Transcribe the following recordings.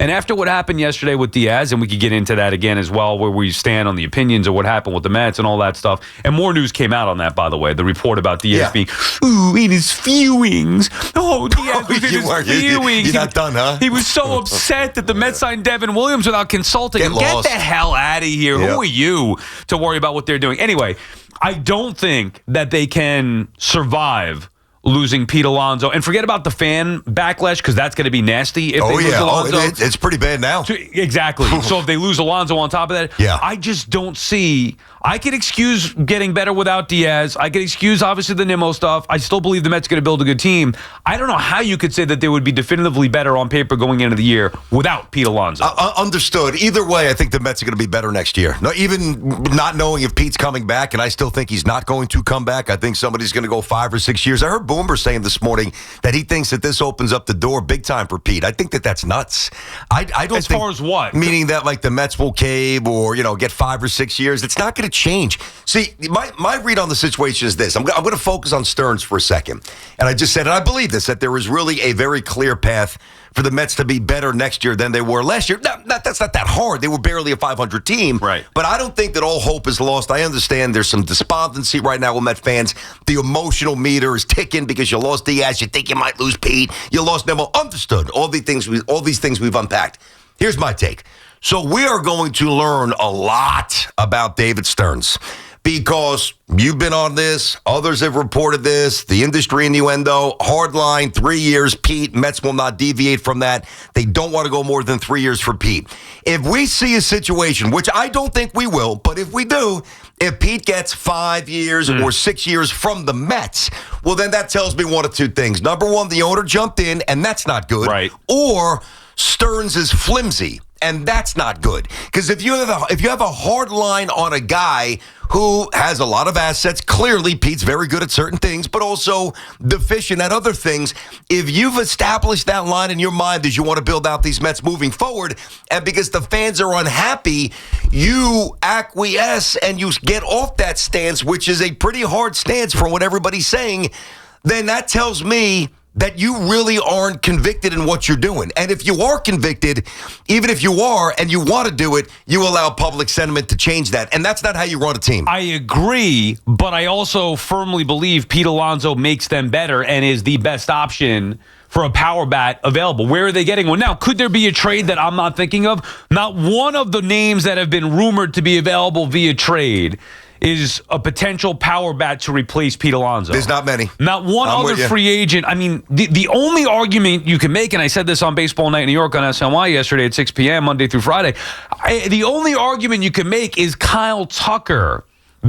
And after what happened yesterday with Diaz, and we could get into that again as well, where we stand on the opinions of what happened with the Mets and all that stuff. And more news came out on that, by the way. The report about Diaz being, in his feelings. Oh, Diaz was in his feelings. You're not done, huh? He was so upset that the Mets signed Devin Williams without consulting him. Get the hell out of here. Who are you to worry about what they're doing? Anyway, I don't think that they can survive losing Pete Alonso. And forget about the fan backlash, because that's going to be nasty if they lose Alonso. It's pretty bad now. Exactly. So if they lose Alonso on top of that, I just don't see. I can excuse getting better without Diaz. I can excuse, obviously, the Nimmo stuff. I still believe the Mets are going to build a good team. I don't know how you could say that they would be definitively better on paper going into the year without Pete Alonso. Understood. Either way, I think the Mets are going to be better next year. No, even not knowing if Pete's coming back, and I still think he's not going to come back. I think somebody's going to go 5 or 6 years. I heard Boomer saying this morning that he thinks that this opens up the door big time for Pete. I think that that's nuts. I don't as far as what? Meaning that like the Mets will cave or, get 5 or 6 years. It's not going to change. See, my read on the situation is this. I'm going to focus on Stearns for a second. And I just said, and I believe this, that there is really a very clear path for the Mets to be better next year than they were last year. That's not that hard. They were barely a 500 team. Right. But I don't think that all hope is lost. I understand there's some despondency right now with Met fans. The emotional meter is ticking because you lost Diaz. You think you might lose Pete. You lost Nimmo. Understood. All these things we've unpacked. Here's my take. So we are going to learn a lot about David Stearns because you've been on this. Others have reported this. The industry innuendo, hard line, 3 years, Pete. Mets will not deviate from that. They don't want to go more than 3 years for Pete. If we see a situation, which I don't think we will, but if we do, if Pete gets 5 years or 6 years from the Mets, well, then that tells me one of two things. Number one, the owner jumped in, and that's not good. Right. Or Stearns is flimsy, and that's not good. Because if you have a hard line on a guy who has a lot of assets, clearly Pete's very good at certain things, but also deficient at other things. If you've established that line in your mind as you want to build out these Mets moving forward, and because the fans are unhappy, you acquiesce and you get off that stance, which is a pretty hard stance from what everybody's saying, then that tells me that you really aren't convicted in what you're doing. And if you are convicted, even if you are and you want to do it, you allow public sentiment to change that. And that's not how you run a team. I agree, but I also firmly believe Pete Alonso makes them better and is the best option for a power bat available. Where are they getting one? Now, could there be a trade that I'm not thinking of? Not one of the names that have been rumored to be available via trade is a potential power bat to replace Pete Alonso. There's not many. Not one other free agent. I mean, the only argument you can make, and I said this on Baseball Night in New York on SNY yesterday at 6 p.m., Monday through Friday, the only argument you can make is Kyle Tucker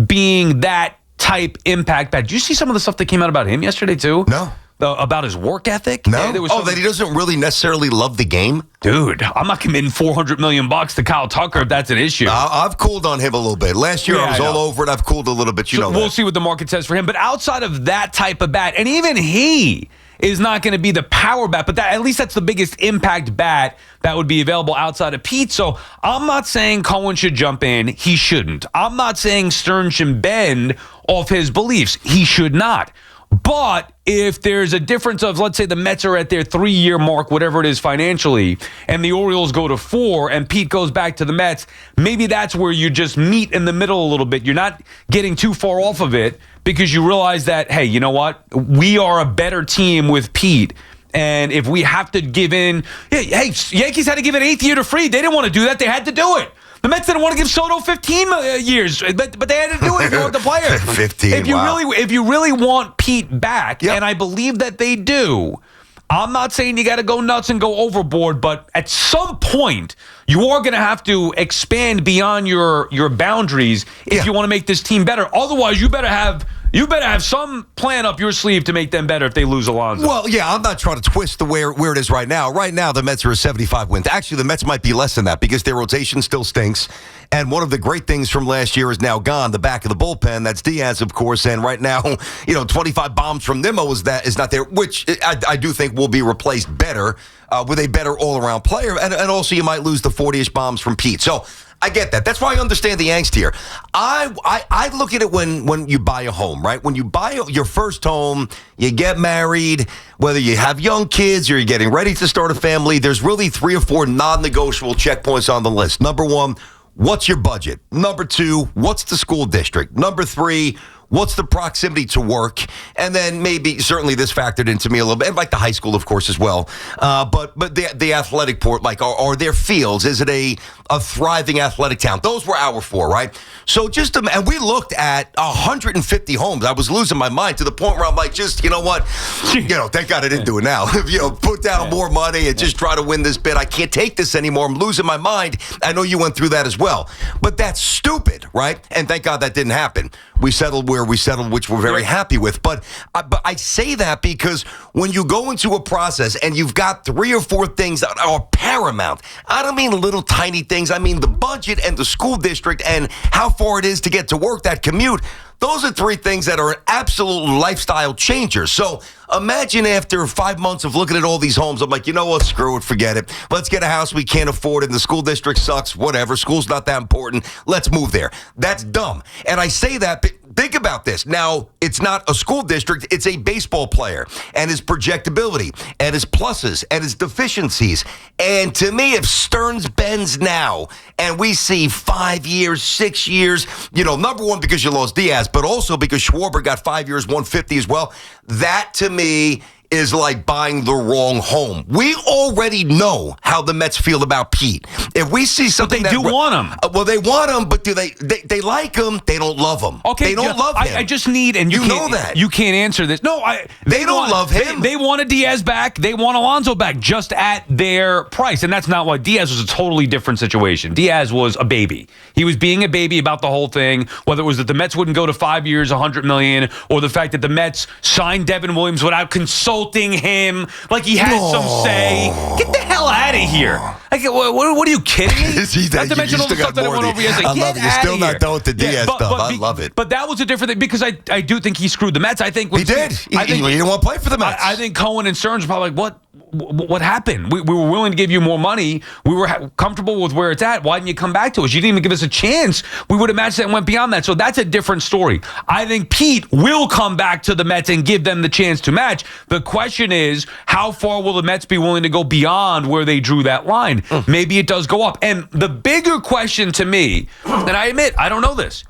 being that type impact bat. Did you see some of the stuff that came out about him yesterday, too? No. About his work ethic? No. That he doesn't really necessarily love the game? Dude, I'm not committing $400 million to Kyle Tucker if that's an issue. I've cooled on him a little bit. Last year I was all over it. I've cooled a little bit. We'll see what the market says for him. But outside of that type of bat, and even he is not going to be the power bat, but at least that's the biggest impact bat that would be available outside of Pete. So I'm not saying Cohen should jump in. He shouldn't. I'm not saying Stearns should bend off his beliefs. He should not. But if there's a difference of, let's say the Mets are at their 3-year mark, whatever it is financially, and the Orioles go to 4 and Pete goes back to the Mets, maybe that's where you just meet in the middle a little bit. You're not getting too far off of it because you realize that, hey, you know what? We are a better team with Pete. And if we have to give in, hey, Yankees had to give an 8th year to Fried. They didn't want to do that. They had to do it. The Mets didn't want to give Soto 15 years, but they had to do it if you want the player. 15, if you really want Pete back, and I believe that they do, I'm not saying you got to go nuts and go overboard, but at some point, you are going to have to expand beyond your boundaries if you want to make this team better. Otherwise, you better have some plan up your sleeve to make them better if they lose Alonso. Well, yeah, I'm not trying to twist the where it is right now. Right now, the Mets are a 75 wins. Actually, the Mets might be less than that because their rotation still stinks. And one of the great things from last year is now gone, the back of the bullpen. That's Diaz, of course. And right now, 25 bombs from Nimmo is not there, which I do think will be replaced better with a better all-around player. And also, you might lose the 40-ish bombs from Pete. So I get that. That's why I understand the angst here. I look at it when you buy a home, right? When you buy your first home, you get married, whether you have young kids or you're getting ready to start a family, there's really 3 or 4 non-negotiable checkpoints on the list. Number 1, what's your budget? Number 2, what's the school district? Number 3, what's the proximity to work? And then maybe, certainly this factored into me a little bit, and like the high school, of course, as well. But the athletic port, like, are there fields? Is it a thriving athletic town? Those were our 4, right? So and we looked at 150 homes. I was losing my mind to the point where I'm like, you know what? Thank God I didn't do it now. Put down more money and just try to win this bid. I can't take this anymore. I'm losing my mind. I know you went through that as well. But that's stupid, right? And thank God that didn't happen. We settled where we settled, which we're very happy with. But I say that because when you go into a process and you've got 3 or 4 things that are paramount, I don't mean little tiny things. I mean the budget and the school district and how far it is to get to work, that commute. Those are 3 things that are absolute lifestyle changers. So imagine after 5 months of looking at all these homes, I'm like, you know what? Screw it. Forget it. Let's get a house we can't afford and the school district sucks. Whatever. School's not that important. Let's move there. That's dumb. And I say that. Think about this. Now, it's not a school district. It's a baseball player and his projectability and his pluses and his deficiencies. And to me, if Stearns bends now and we see 5 years, 6 years, number 1, because you lost Diaz, but also because Schwarber got 5 years, 150 as well, that to me is like buying the wrong home. We already know how the Mets feel about Pete. If we see something they do want him. Well, they want him, but do they like him? They don't love him. Okay, they don't love him. I just need, and you know that. You can't answer this. No, they don't love him. They wanted Diaz back. They want Alonso back, just at their price, and that's not why. Diaz was a totally different situation. Diaz was a baby. He was being a baby about the whole thing, whether it was that the Mets wouldn't go to 5 years, $100 million, or the fact that the Mets signed Devin Williams without consulting him, like he had some say. Get the hell out of here! Like, what are you kidding me? Not to mention all the stuff that I went over yesterday. I love it. You're still not done with the Diaz stuff. I love it. But that was a different thing because I do think he screwed the Mets. I think he did. He didn't want to play for the Mets. I think Cohen and Stearns were probably like, what happened? We were willing to give you more money. We were comfortable with where it's at. Why didn't you come back to us? You didn't even give us a chance. We would have matched that and went beyond that. So that's a different story. I think Pete will come back to the Mets and give them the chance to match. The question is, how far will the Mets be willing to go beyond where they drew that line? Maybe it does go up. And the bigger question to me, and I admit, I don't know this,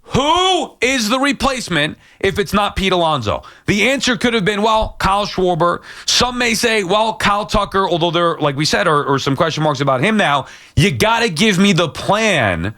who is the replacement if it's not Pete Alonso? The answer could have been, well, Kyle Schwarber. Some may say, well, Kyle Tucker, although there, like we said, are some question marks about him now. You got to give me the plan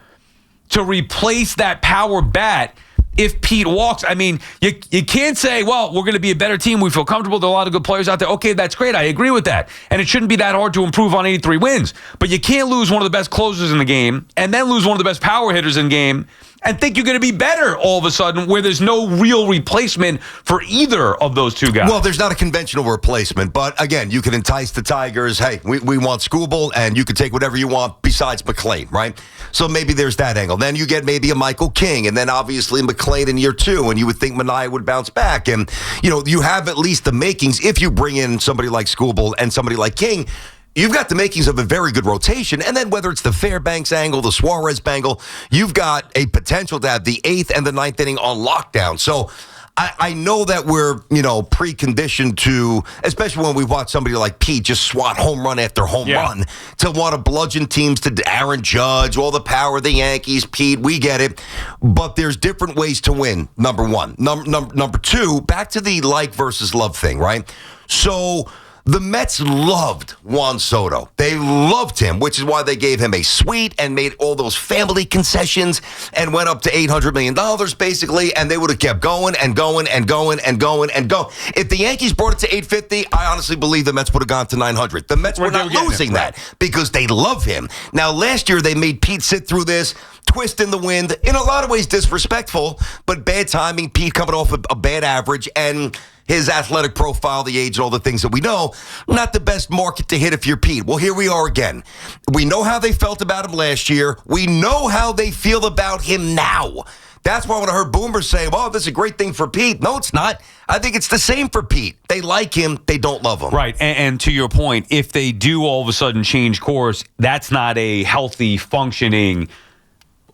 to replace that power bat if Pete walks. I mean, you can't say, well, we're going to be a better team. We feel comfortable. There are a lot of good players out there. Okay, that's great. I agree with that. And it shouldn't be that hard to improve on 83 wins. But you can't lose one of the best closers in the game and then lose one of the best power hitters in the game and think you're going to be better all of a sudden where there's no real replacement for either of those two guys. Well, there's not a conventional replacement, but again, you can entice the Tigers. Hey, we want Skubal, and you can take whatever you want besides McClain, right? So maybe there's that angle. Then you get maybe a Michael King, and then obviously McClain in year 2, and you would think Manaea would bounce back. And, you have at least the makings if you bring in somebody like Skubal and somebody like King. You've got the makings of a very good rotation. And then whether it's the Fairbanks angle, the Suarez angle, you've got a potential to have the 8th and the 9th inning on lockdown. So I know that we're, preconditioned to, especially when we watch somebody like Pete just swat home run after home run, to want to bludgeon teams to Aaron Judge, all the power of the Yankees. Pete, we get it. But there's different ways to win, number 1. Number 2, back to the like versus love thing, right? So the Mets loved Juan Soto. They loved him, which is why they gave him a suite and made all those family concessions and went up to $800 million, basically, and they would have kept going and going and going and going and going. If the Yankees brought it to $850, I honestly believe the Mets would have gone to $900. The Mets were not losing that because they love him. Now, last year, they made Pete sit through this, twist in the wind, in a lot of ways disrespectful, but bad timing, Pete coming off a bad average, and his athletic profile, the age, all the things that we know, not the best market to hit if you're Pete. Well, here we are again. We know how they felt about him last year. We know how they feel about him now. That's why when I heard Boomer say, well, this is a great thing for Pete. No, it's not. I think it's the same for Pete. They like him. They don't love him. Right. And to your point, if they do all of a sudden change course, that's not a healthy, functioning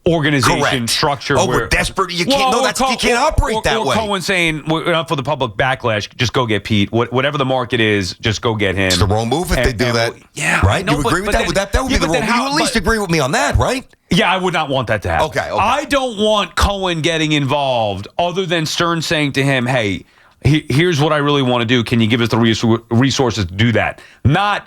organization structure. Oh, we're desperate. You can't. You can't operate that way. Cohen saying, for the public backlash, just go get Pete. Whatever the market is, just go get him. It's the wrong move if they do that. Yeah, right. You agree with that? That would be the wrong. You at least agree with me on that, right? Yeah, I would not want that to happen. Okay. I don't want Cohen getting involved, other than Stearns saying to him, "Hey, here's what I really want to do. Can you give us the resources to do that?" Not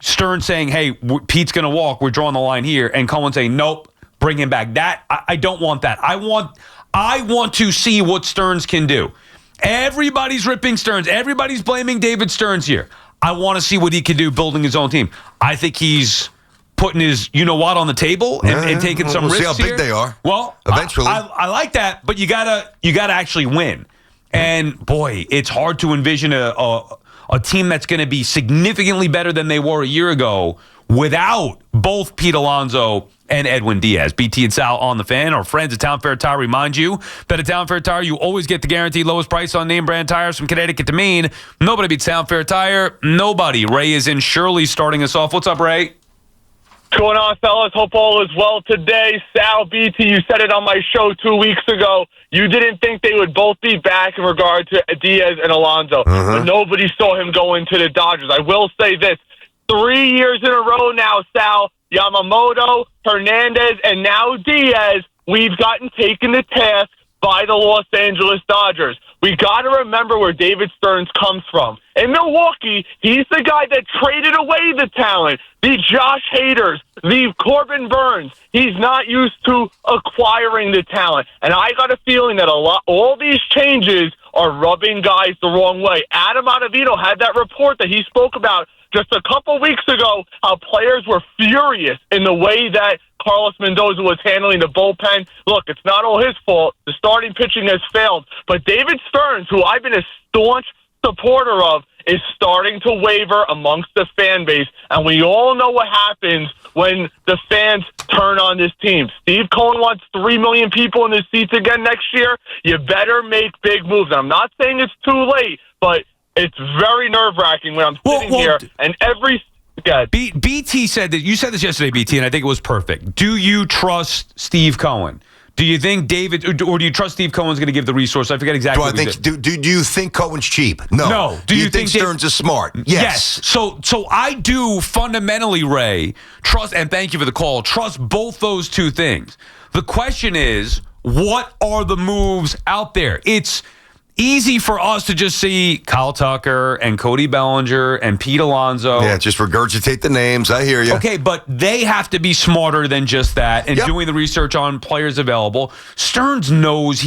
Stearns saying, "Hey, Pete's going to walk. We're drawing the line here," and Cohen saying, "Nope, bring him back." I don't want that. I want to see what Stearns can do. Everybody's ripping Stearns. Everybody's blaming David Stearns here. I want to see what he can do building his own team. I think he's putting his you-know-what on the table and taking some risks here. We'll see how big they are. Well, eventually. I like that, but you gotta actually win. And, boy, it's hard to envision a team that's going to be significantly better than they were a year ago without both Pete Alonso and Edwin Diaz. BT and Sal on the Fan. Our friends at Town Fair Tire remind you that at Town Fair Tire, you always get the guaranteed lowest price on name brand tires from Connecticut to Maine. Nobody beats Town Fair Tire. Nobody. Ray is in Shirley starting us off. What's up, Ray? What's going on, fellas? Hope all is well today. Sal, BT, you said it on my show 2 weeks ago. You didn't think they would both be back in regard to Diaz and Alonso, but nobody saw him go into the Dodgers. I will say this. 3 years in a row now, Sal, Yamamoto, Hernandez, and now Diaz, we've gotten taken to task by the Los Angeles Dodgers. We got to remember where David Stearns comes from. In Milwaukee, he's the guy that traded away the talent, the Josh Haders, the Corbin Burns. He's not used to acquiring the talent. And I got a feeling that all these changes are rubbing guys the wrong way. Adam Ottavino had that report that he spoke about just a couple weeks ago, how players were furious in the way that Carlos Mendoza was handling the bullpen. Look, it's not all his fault. The starting pitching has failed. But David Stearns, who I've been a staunch supporter of, is starting to waver amongst the fan base. And we all know what happens when the fans turn on this team. Steve Cohen wants 3 million people in the seats again next year. You better make big moves. I'm not saying it's too late, but it's very nerve-wracking when I'm sitting here and every... BT said that, you said this yesterday, BT, and I think it was perfect. Do you trust Steve Cohen? Do you think David, or do you trust Steve Cohen's going to give the resource? I forget exactly. Do you think Cohen's cheap? No. No. Do you think Stearns is smart? Yes. So I do fundamentally, Ray, trust, and thank you for the call, trust both those two things. The question is, what are the moves out there? It's easy for us to just see Kyle Tucker and Cody Bellinger and Pete Alonso. Yeah, just regurgitate the names. I hear you. Okay, but they have to be smarter than just that and doing the research on players available. Stearns knows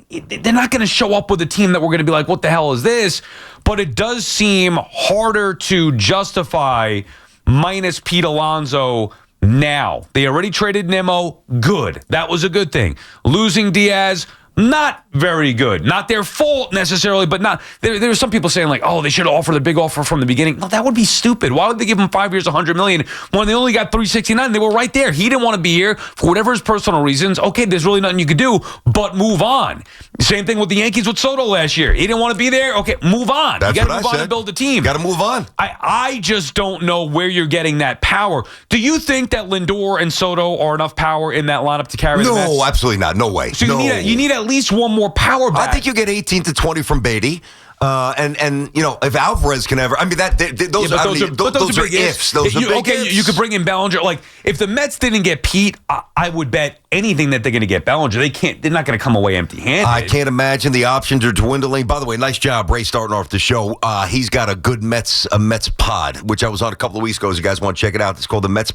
they're not going to show up with a team that we're going to be like, what the hell is this? But it does seem harder to justify minus Pete Alonso now. They already traded Nimmo. Good. That was a good thing. Losing Diaz, not very good. Not their fault necessarily, but not. There were some people saying like, oh, they should have offered a big offer from the beginning. No, that would be stupid. Why would they give him 5 years, $100 million when they only got $369? They were right there. He didn't want to be here for whatever his personal reasons. Okay, there's really nothing you could do but move on. Same thing with the Yankees with Soto last year. He didn't want to be there. Okay, move on. That's you got to move on and build a team. Got to move on. I just don't know where you're getting that power. Do you think that Lindor and Soto are enough power in that lineup to carry the Mets? No, absolutely not. No way. So you need at least one more power back. I think you get 18 to 20 from Beatty. And you know, if Alvarez can ever, I mean, those are big ifs. Those are big ifs. You could bring in Bellinger. Like, if the Mets didn't get Pete, I would bet anything that they're going to get Bellinger. They're not going to come away empty-handed. I can't imagine the options are dwindling. By the way, nice job, Ray, starting off the show. He's got a good Mets pod, which I was on a couple of weeks ago. As you guys want to check it out, it's called the Mets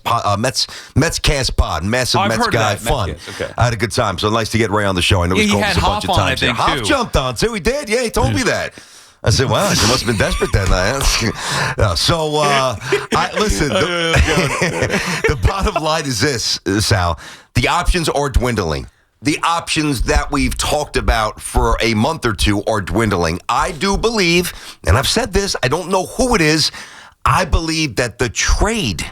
Cast Pod. Massive Mets guy, fun. Okay. I had a good time. So nice to get Ray on the show. I know he's called us a bunch of times. Hoff jumped on too. He did. Yeah, he told me that. I said, wow, you must have been desperate that night. Listen, the bottom line is this, Sal. The options are dwindling. The options that we've talked about for a month or two are dwindling. I do believe, and I've said this, I don't know who it is, I believe that the trade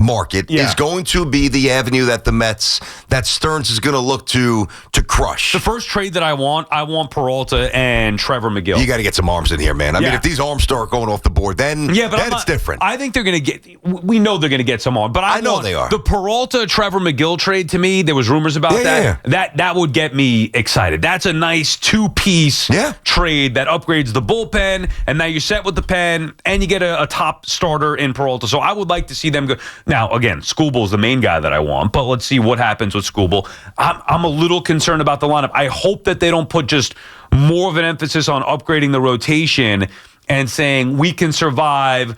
market is going to be the avenue that that Stearns is going to look to crush. The first trade that I want Peralta and Trevor McGill. You got to get some arms in here, man. I mean, if these arms start going off the board, then it's different. I think they're going to get. We know they're going to get some arms, but I know they are. The Peralta Trevor McGill trade, to me, there was rumors about that. Yeah. That would get me excited. That's a nice two-piece trade that upgrades the bullpen, and now you're set with the pen, and you get a top starter in Peralta. So I would like to see them go. Now, again, Skubal the main guy that I want, but let's see what happens with Skubal. I'm a little concerned about the lineup. I hope that they don't put just more of an emphasis on upgrading the rotation and saying we can survive,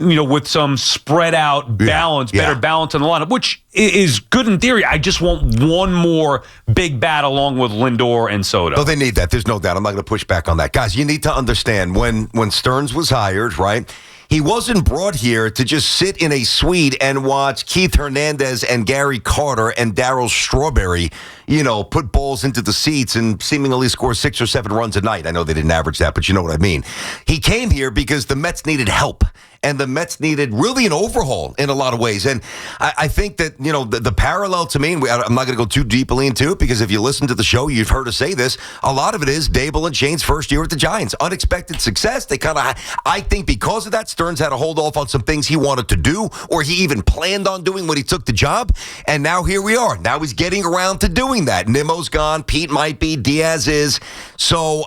with some spread out balance, better balance in the lineup, which is good in theory. I just want one more big bat along with Lindor and Soto. No, they need that. There's no doubt. I'm not going to push back on that. Guys, you need to understand when Stearns was hired, right? He wasn't brought here to just sit in a suite and watch Keith Hernandez and Gary Carter and Darryl Strawberry, put balls into the seats and seemingly score 6 or 7 runs a night. I know they didn't average that, but you know what I mean. He came here because the Mets needed help. And the Mets needed really an overhaul in a lot of ways. And I think that, the parallel to me, and I'm not going to go too deeply into it because if you listen to the show, you've heard us say this. A lot of it is Dable and Shane's first year at the Giants. Unexpected success. They I think because of that, Stearns had to hold off on some things he wanted to do or he even planned on doing when he took the job. And now here we are. Now he's getting around to doing that. Nimmo's gone. Pete might be. Diaz is. So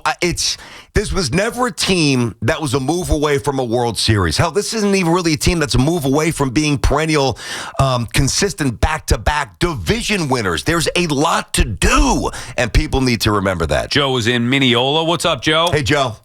this was never a team that was a move away from a World Series. Hell, this isn't even really a team that's a move away from being perennial, consistent back-to-back division winners. There's a lot to do, and people need to remember that. Joe is in Mineola. What's up, Joe? Hey, Joe.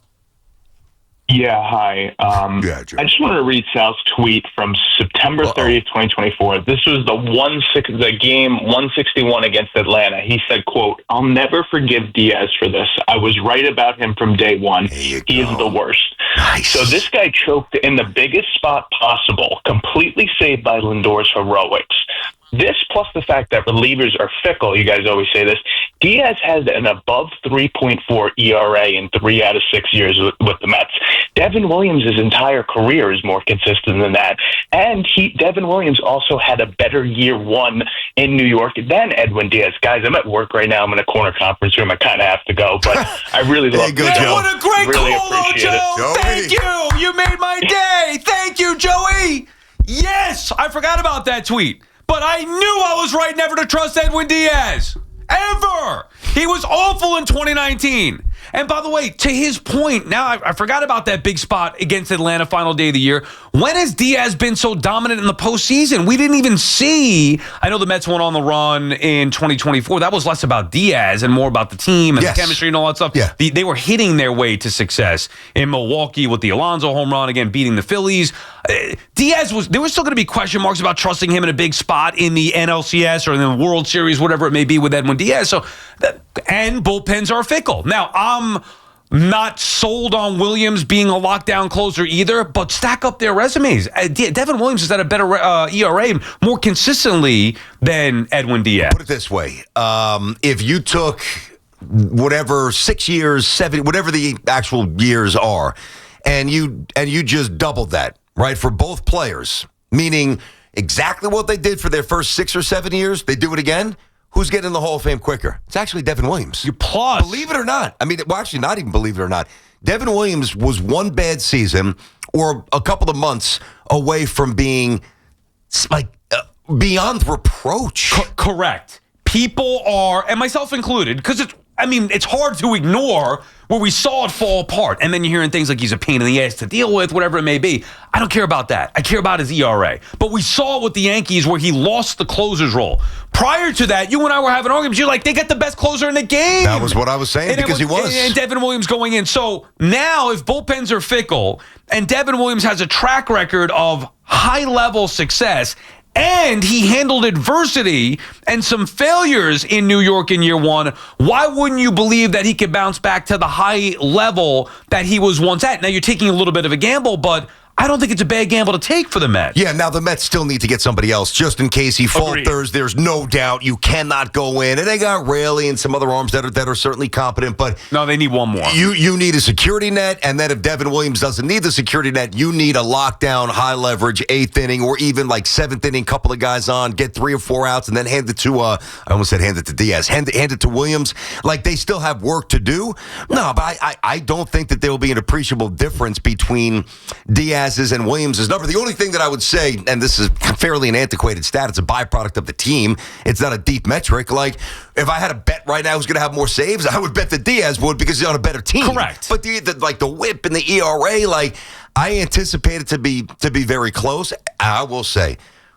Yeah, hi. I just want to read Sal's tweet from September 30th, 2024. This was the game 161 against Atlanta. He said, quote, "I'll never forgive Diaz for this. I was right about him from day one. He is the worst." Nice. So this guy choked in the biggest spot possible, completely saved by Lindor's heroics. This plus the fact that relievers are fickle, you guys always say this, Diaz has an above 3.4 ERA in 3 out of 6 years with the Mets. Devin Williams' entire career is more consistent than that. And Devin Williams also had a better year one in New York than Edwin Diaz. Guys, I'm at work right now. I'm in a corner conference room. I kind of have to go, but I really love it. What a great really call, Joe. Thank you. You made my day. Thank you, Joey. Yes, I forgot about that tweet. But I knew I was right never to trust Edwin Diaz. Ever. He was awful in 2019. And by the way, to his point, now I forgot about that big spot against Atlanta final day of the year. When has Diaz been so dominant in the postseason? We didn't even see. I know the Mets went on the run in 2024. That was less about Diaz and more about the team and the chemistry and all that stuff. Yeah. They were hitting their way to success in Milwaukee with the Alonso home run, again, beating the Phillies. Diaz there was still going to be question marks about trusting him in a big spot in the NLCS or in the World Series, whatever it may be with Edwin Diaz. And bullpens are fickle. Now, I'm not sold on Williams being a lockdown closer either, but stack up their resumes. Devin Williams has had a better ERA more consistently than Edwin Diaz. Put it this way. If you took whatever 6 years, 7, whatever the actual years are, and you just doubled that, right, for both players, meaning exactly what they did for their first 6 or 7 years, they do it again. Who's getting in the Hall of Fame quicker? It's actually Devin Williams. You plus. Believe it or not. I mean, well, actually, not even believe it or not. Devin Williams was one bad season or a couple of months away from being beyond reproach. Correct. People are, and myself included, because it's hard to ignore where we saw it fall apart. And then you're hearing things like he's a pain in the ass to deal with, whatever it may be. I don't care about that. I care about his ERA. But we saw it with the Yankees where he lost the closer's role. Prior to that, you and I were having arguments. You're like, they got the best closer in the game. That was what I was saying because he was. And Devin Williams going in. So now if bullpens are fickle and Devin Williams has a track record of high-level success and he handled adversity and some failures in New York in year one, why wouldn't you believe that he could bounce back to the high level that he was once at? Now, you're taking a little bit of a gamble, but I don't think it's a bad gamble to take for the Mets. Yeah, now the Mets still need to get somebody else just in case he falters. There's no doubt you cannot go in. And they got Raley and some other arms that are certainly competent, but no, they need one more. You need a security net, and then if Devin Williams doesn't need the security net, you need a lockdown, high leverage, 8th inning, or even like 7th inning, couple of guys on, get 3 or 4 outs, and then hand it to I almost said hand it to Diaz, hand it to Williams. Like they still have work to do. No, but I don't think that there will be an appreciable difference between Diaz's and Williams' number. The only thing that I would say, and this is fairly an antiquated stat, it's a byproduct of the team. It's not a deep metric. Like, if I had a bet right now who's going to have more saves, I would bet that Diaz would because he's on a better team. Correct. But the whip and the ERA, like, I anticipate it to be very close. I will say,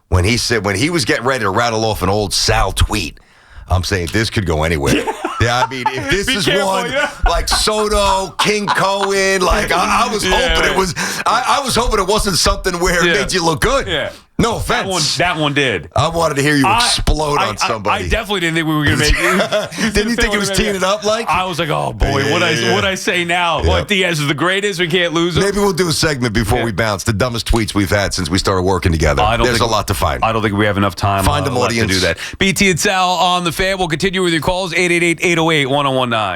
when he was getting ready to rattle off an old Sal tweet, I'm saying this could go anywhere. Yeah, I mean, if this is careful, one like Soto, King Cohen, like I was hoping it was. I was hoping it wasn't something where it made you look good. Yeah. No offense. That one did. I wanted to hear you explode on somebody. I definitely didn't think we were going to make it. Didn't you think it was teeing it up like? I was like, oh, boy, what'd I say now? What, Diaz is the greatest? We can't lose him? Maybe we'll do a segment before we bounce. The dumbest tweets we've had since we started working together. There's a lot to find. I don't think we have enough time find an audience to do that. BT and Sal on the fan. We'll continue with your calls, 888-808-1019.